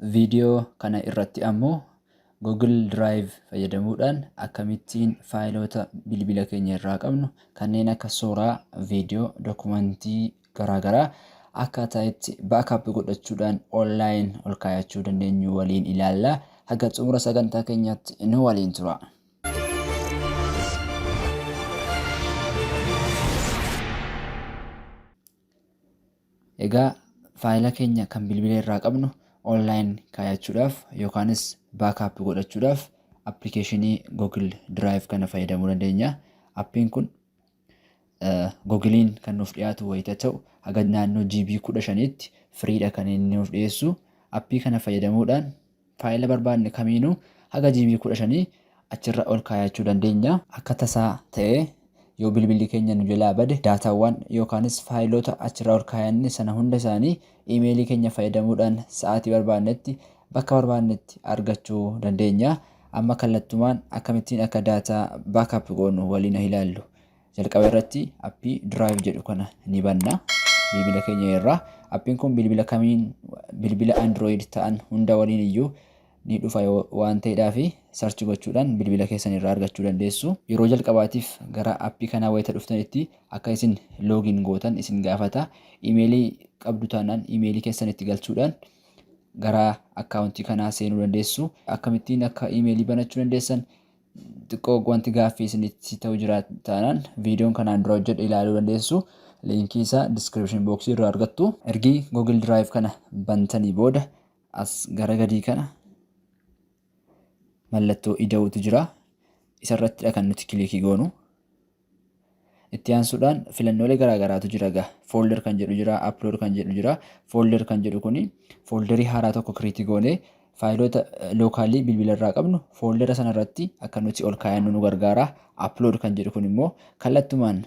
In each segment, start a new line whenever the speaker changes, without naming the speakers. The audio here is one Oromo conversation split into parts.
Viidiyoo kana irratti ammoo Google Drive fayyadamuudhaan akkamittiin faayilota bilbila keenya irraa qabnu kanneen akka suuraa, viidiyoo, dokumentii garaagaraa akkaataa itti baakaap godhachuudhaan online ol kaayachuu dandeenyu waliin ilaalla. Haga xumura sagantaa keenyaatti nu waliin tura. Egaa faayila keenya kan bilbila irraa qabnu online kaayachuudhaaf yookaanis baakaap godhachuudhaaf appilikeeshinii Google Drive kana fayyadamuu dandeenya. Appiin kun Googlein kan nuuf dhiyaatu wayita ta'u haga naannoo GB 15tti firiidha kan inni nuuf dhiyeessu. Appii kana fayyadamuudhaan faayila barbaanne kamiinuu haga GB 15 achirra ol kaayachuu dandeenya. Akka tasaa ta'ee yoo bilbilli keenya nu jalaa bade daataawwan yookaanis faayilota achirra ol kaayanne sana hunda isaanii iimeelii keenya fayyadamuudhaan sa'aatii barbaannetti bakka barbaannetti argachuu dandeenya. Amma kallattumaan akkamittiin akka daataa baakaap goonu waliin ilaallu. Jalqaba irratti appii Drive jedhu kana ni banna bilbila keenya irraa. Appiin kun bilbila kamiin bilbila Android ta'an hunda waliin iyyuu ni dhufa waan ta'eedhaaf sarchi gochuudhaan bilbila keessan irraa argachuu dandeessu. Yeroo jalqabaatiif gara appii kanaa wayita dhuftanitti akka isin loogiin gootan isin gaafata. Iimeelii qabdu taanaan iimeelii keessan itti galchuudhaan gara akkaawuntii kanaa seenuu dandeessu. Akkamittiin akka iimeelii banachuu dandeessan xiqqoo wanti gaaffii isinitti ta'u jira taanaan viidiyoon kanaan dura hojjedhe ilaaluu dandeessu. Liinkii isaa description box irraa argattu. Ergi Google Drive kana bantanii booda as gara gadii kana mallattoo ida'uutu jira. Isarrattidha kan nuti kilikii goonu. Itti aansuudhaan filannoolee garaagaraatu jira egaa. Folder kan jedhu jira, upload kan jedhu jira. Folder kan jedhu kuni folderii haaraa tokko kiriitii goonee faayilota lookaalii bilbila irraa qabnu foldera sanarratti akka nuti ol kaayannu nu gargaara. Upload kan jedhu kun immoo kallattumaan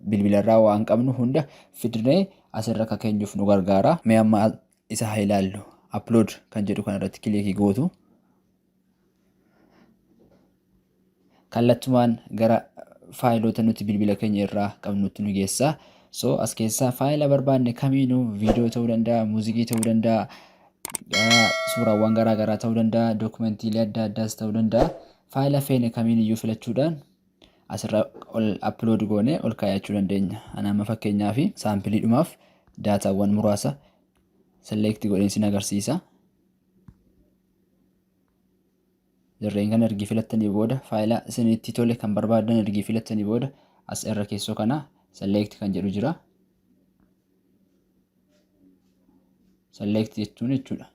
bilbila irraa waan qabnu hunda fidnee asirra akka keenyuuf nu gargaara. Mee amma isa haa ilaallu. Upload kan jedhu kanarratti kilikii gootu. Kallattumaan gara faayilota nuti bilbila keenya irraa qabnutti nu geessa. So as keessaa faayila barbaanne kamiinuu viidiyoo ta'uu danda'a, muuziqii ta'uu danda'a, suuraawwan garaagaraa ta'uu danda'a, dookumentiilee adda addaas ta'uu danda'a. Faayila feene kamiin iyyuu filachuudhaan asirra ol upload goonee ol kaayachuu dandeenya. Ani amma fakkeenyaaf saampiliidhumaaf daataawwan muraasa select godheen isin agarsiisa. Jarreen kana ergi filattanii booda faayila isinitti tole kan barbaadan ergi filattanii booda as irra keessoo kana select kan jedhu jira. Select jechuun jechuudha.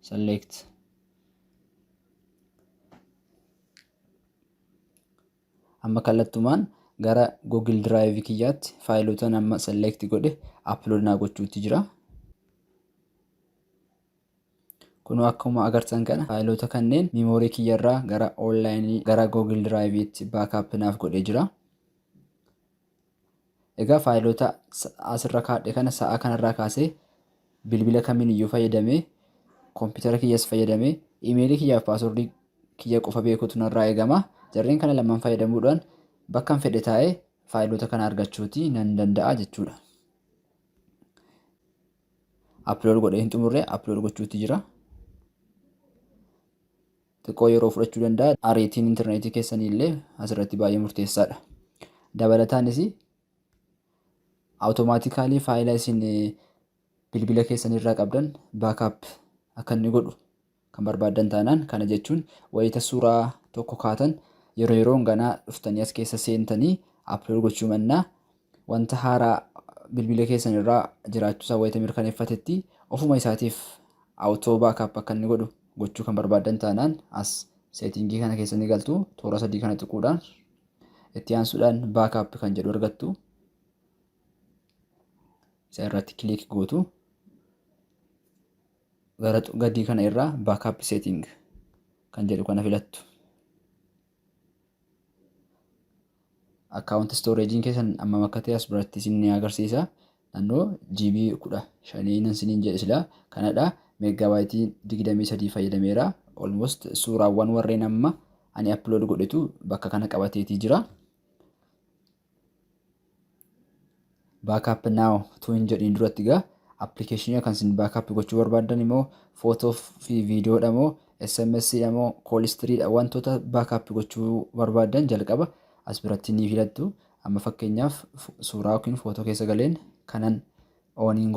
Select. Amma kallattumaan gara Google Drive kiyyaatti faayilota nama select godhe upload naa gochuutti jira. Kunoo akkuma agartan kana faayilota kanneen meemoorii kiyyarraa gara online gara Google Drive'tti baakaap naaf godhee jira. Egaa faayilota asirra kaadhe kana sa'a kanarraa kaasee bilbila kamiin iyyuu fayyadamee kompiitara kiyyas fayyadamee iimeelii kiyyaaf paaswordii kiyya qofa beekuutu narraa eegama. Jarreen kana lamaan fayyadamuudhaan bakka fedhe taa'ee faayilota kana argachuuti nan danda'a jechuudha. Upload godhee hin xumurre upload gochuutti jira. Xiqqoo yeroo fudhachuu danda'a. Ariitiin intarneetii keessanii illee asirratti baay'ee murteessaadha. Dabalataanis awutomaatikaalii faayila isin bilbila keessanirraa qabdan baakaap akka inni godhu kan barbaadan taanaan kana jechuun wayita suuraa tokko kaatan yeroo yeroon ganaa dhuftanii as keessa seentanii upload gochuu mannaa wanta haaraa bilbila keessanirraa jiraachuusaa wayita mirkaneeffatetti ofuma isaatiif awutoo baakaap akka inni godhu gochuu kan barbaadan taanaan as seetingii kana keessa ni galtu. Toora sadii kana xiquudhaan itti aansuudhaan baakaap kan jedhu argattu. Isa irratti kilik gootu. Gara gadii kana irraa baakaap setting kan jedhu kana filattu. Akkaawunti stooreejiin keessan amma akka ta'e as biratti isin ni agarsiisa. Naannoo GB 15 nan isiniin jedhe silaa kanadha. Meeggaabaaytii 23 fayyadameera. Almost suuraawwan warreen amma ani upload godhetu bakka kana qabateetii jira. baakaap naaw utuu hin jedhiin duratti egaa appilikeeshinii kan isin baakaap gochuu barbaaddan immoo footoo fi viidiyoodha moo SMS dha moo koolistiriidha wantoota baakaap gochuu barbaaddan jalqaba as biratti ni filattu. Amma fakkeenyaaf suuraa yookiin footoo keessa galeen kanan ooniin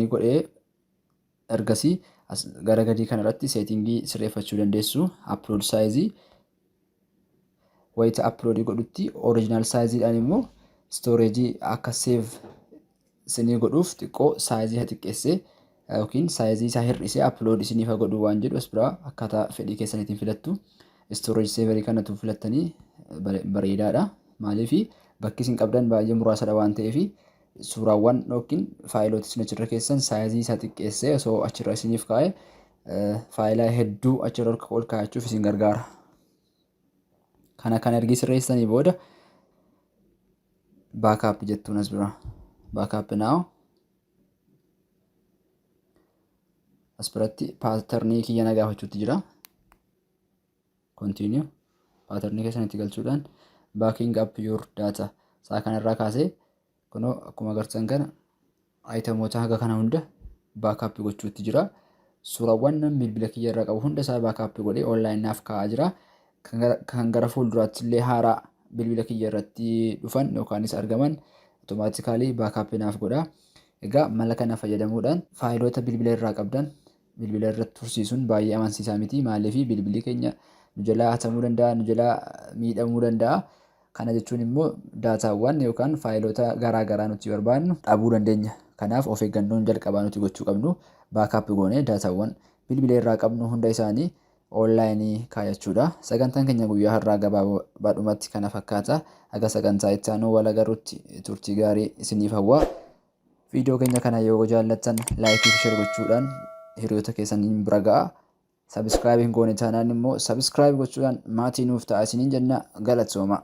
godhee ergasii gara gadii kanarratti seetingii sirreeffachuu dandeessu. Upload saayizii wayita uploadii godhutti oriijinaal saayiziidhaan immoo stooreejii akka seef isinii godhuuf xiqqoo saayizii xiqqeessee yookiin saayizii isaa hir'isee upload isiniif godhuu waan jedhu as biraa akkaataa fedhii keessaniitiin filattu. Storage saverii kanatu filattanii bareedaadha. Maaliif bakki isin qabdan baay'ee muraasadha waan ta'eef suuraawwan yookiin faayiloota isin achirra keessan saayizii isaa xiqqeessee osoo achirra isiniif kaa'e faayilaa hedduu achirra ol kaa'achuuf isin gargaara. Kana ergi sirreessanii booda baakaap jettuun as bira baakaap naaw as biratti paatarnii kiyya na gaafachuutti jira. Continue paatarnii keessanitti galchuudhaan backing up your data isaa kanarraa kaasee kunoo akkuma agartan kana aayitamoota haga kana hunda baakaap gochuutti jira. Suuraawwan bilbila kiyya irraa qabu hunda isaa baakaap godhee onlaayinaaf kaa'aa jira. Kan gara fuulduraatti illee haaraa bilbila kiyya irratti dhufan yookaanis argaman automaatikaalii baakaap naaf godha. Egaa mala kana fayyadamuudhaan faayiloota bilbila irraa qabdan bilbila irratti tursiisuun baay'ee amansiisaa miti. Maaliif bilbilli keenya nu jalaa hatamuu danda'a, nu jalaa miidhamuu danda'a. Kana jechuun immoo daataawwan yookaan faayiloota garaa garaa nuti barbaadnu dhabuu dandeenya. Kanaaf of eeggannoon jalqabaa nuti gochuu qabnu baakaap goonee daataawwan bilbila irraa qabnu hunda isaanii onlaayinii kaayachuudha. Sagantaan keenya guyyaa har'aa gabaabaadhumatti kana fakkaata. Haga sagantaa itti aanu wal agarruutti turtii gaarii isiniif hawwa. Viidiyoo keenya kana yoo jaallattan laayikii fi sheer gochuudhaan hiriyoota keessaniin bira ga'a. Sabiskiraayib hin goone taanaan immoo sabiskiraayib gochuudhaan maatii nuuf ta'a isiniin jenna. Galatooma.